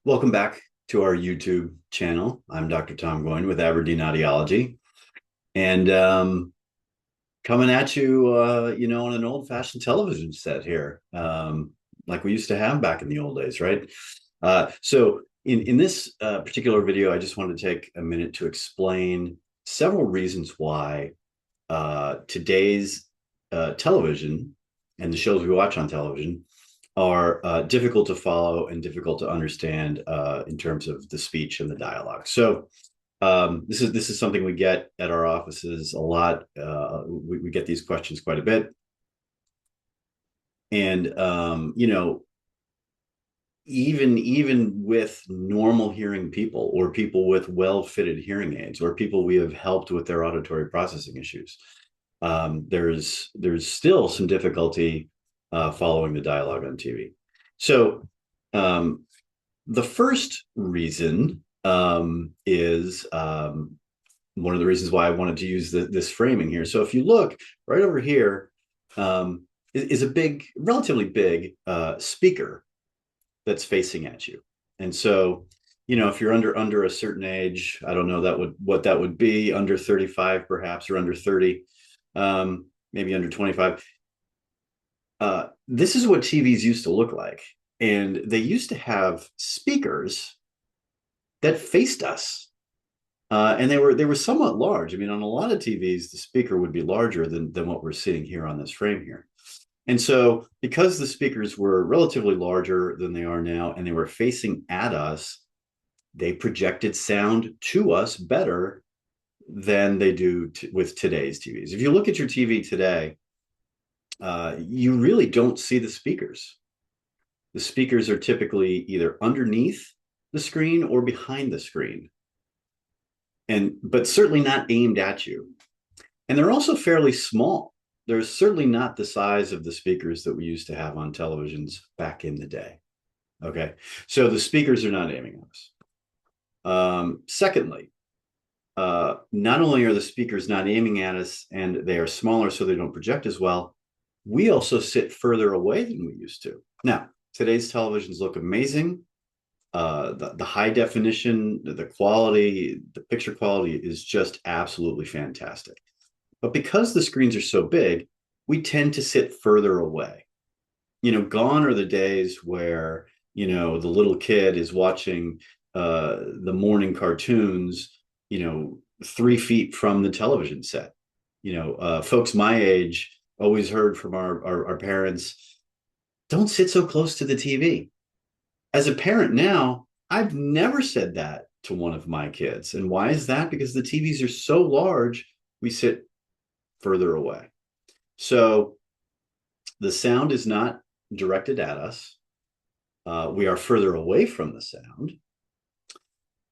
Welcome back to our YouTube channel. I'm Dr. Tom Goyne with Aberdeen Audiology, and coming at you, on an old-fashioned television set here, like we used to have back in the old days, right? So in this particular video, I just wanted to take a minute to explain several reasons why today's television and the shows we watch on television are difficult to follow and difficult to understand in terms of the speech and the dialogue. So this is something we get at our offices a lot. We get these questions quite a bit, and even with normal hearing people or people with well-fitted hearing aids or people we have helped with their auditory processing issues, there's still some difficulty following the dialogue on TV. So the first reason is one of the reasons why I wanted to use this framing here. So if you look right over here, is a relatively big speaker that's facing at you. And so, if you're under a certain age, I don't know what that would be, under 35 perhaps, or under 30, maybe under 25. This is what TVs used to look like. And they used to have speakers that faced us. And they were somewhat large. I mean, on a lot of TVs, the speaker would be larger than what we're seeing here on this frame here. And so because the speakers were relatively larger than they are now, and they were facing at us, they projected sound to us better than they do with today's TVs. If you look at your TV today, you really don't see the speakers. The speakers are typically either underneath the screen or behind the screen, but certainly not aimed at you. And they're also fairly small. They're certainly not the size of the speakers that we used to have on televisions back in the day. Okay, so the speakers are not aiming at us. Secondly, not only are the speakers not aiming at us and they are smaller so they don't project as well, we also sit further away than we used to. Now, today's televisions look amazing. The high definition, the quality, the picture quality is just absolutely fantastic. But because the screens are so big, we tend to sit further away. Gone are the days where, the little kid is watching the morning cartoons, 3 feet from the television set. Folks my age always heard from our parents, don't sit so close to the TV. As a parent now, I've never said that to one of my kids. And why is that? Because the TVs are so large, we sit further away. So the sound is not directed at us. We are further away from the sound.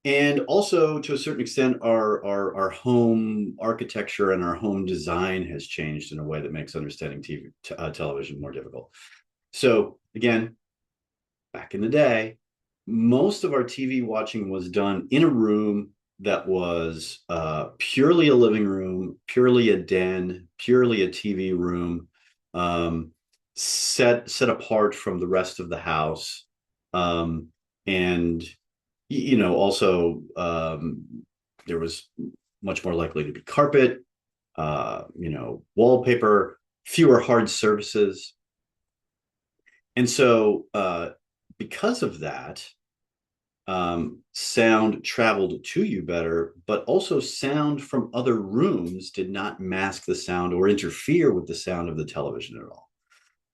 And also, to a certain extent, our home architecture and our home design has changed in a way that makes understanding television more difficult. So again, back in the day, most of our TV watching was done in a room that was purely a living room, purely a den, purely a TV room, set apart from the rest of the house. And also there was much more likely to be carpet, wallpaper, fewer hard surfaces. And so because of that, sound traveled to you better, but also sound from other rooms did not mask the sound or interfere with the sound of the television at all.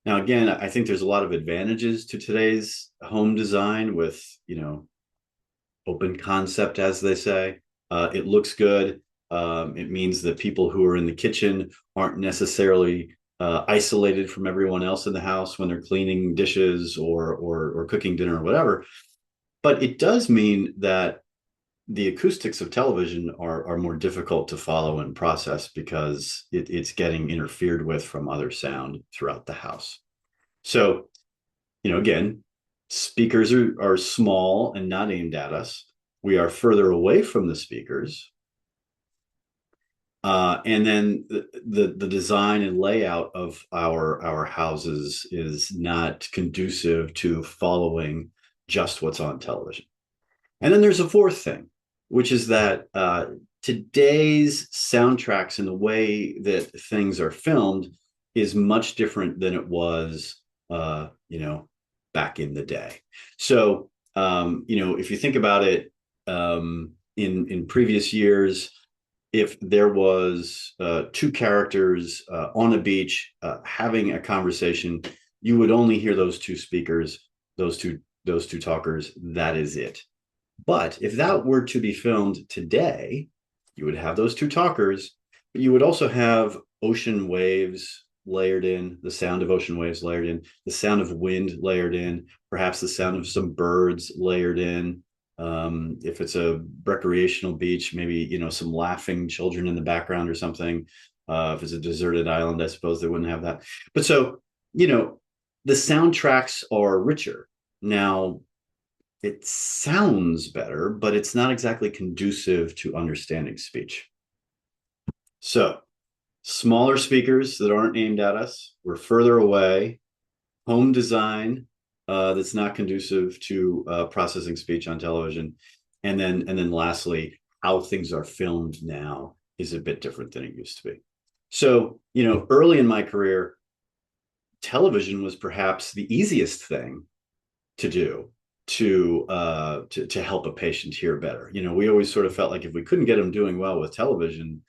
Now, again, I think there's a lot of advantages to today's home design with, open concept, as they say. It looks good. It means that people who are in the kitchen aren't necessarily isolated from everyone else in the house when they're cleaning dishes or cooking dinner or whatever. But it does mean that the acoustics of television are more difficult to follow and process because it's getting interfered with from other sound throughout the house. So, again, speakers are small and not aimed at us. We are further away from the speakers. And then the design and layout of our houses is not conducive to following just what's on television. And then there's a fourth thing, which is that today's soundtracks and the way that things are filmed is much different than it was, back in the day. So, if you think about it, in previous years, if there was two characters on a beach having a conversation, you would only hear those two speakers, those two talkers. That is it. But if that were to be filmed today, you would have those two talkers, but you would also have ocean waves layered in, the sound of ocean waves layered in, the sound of wind layered in, perhaps the sound of some birds layered in. If it's a recreational beach, maybe some laughing children in the background or something. If it's a deserted island, I suppose they wouldn't have that. But so the soundtracks are richer now. It sounds better, but it's not exactly conducive to understanding speech. So, smaller speakers that aren't aimed at us, we're further away, home design that's not conducive to processing speech on television, and then lastly, how things are filmed now is a bit different than it used to be. So, early in my career, television was perhaps the easiest thing to do to help a patient hear better. We always sort of felt like if we couldn't get them doing well with television,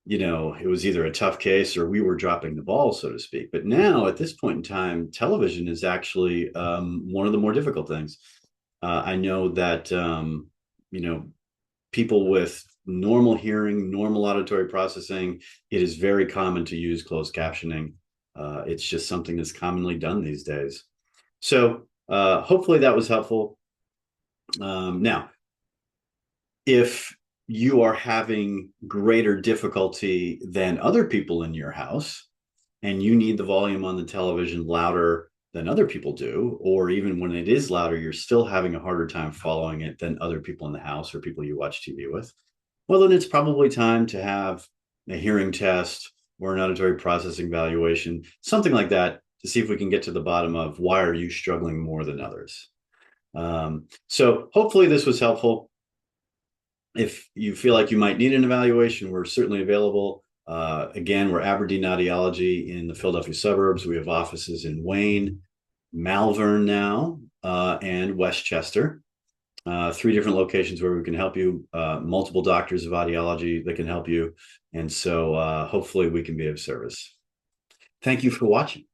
it was either a tough case or we were dropping the ball, so to speak. But now, at this point in time, television is actually one of the more difficult things. I know that people with normal hearing, normal auditory processing, it is very common to use closed captioning. It's just something that's commonly done these days. So hopefully that was helpful. Now, if you are having greater difficulty than other people in your house and you need the volume on the television louder than other people do, or even when it is louder, you're still having a harder time following it than other people in the house or people you watch TV with, well, then it's probably time to have a hearing test or an auditory processing evaluation, something like that, to see if we can get to the bottom of why are you struggling more than others. So hopefully this was helpful. If you feel like you might need an evaluation, we're certainly available. Again, we're Aberdeen Audiology in the Philadelphia suburbs. We have offices in Wayne, Malvern now, and Westchester. Three different locations where we can help you, multiple doctors of audiology that can help you. And so hopefully we can be of service. Thank you for watching.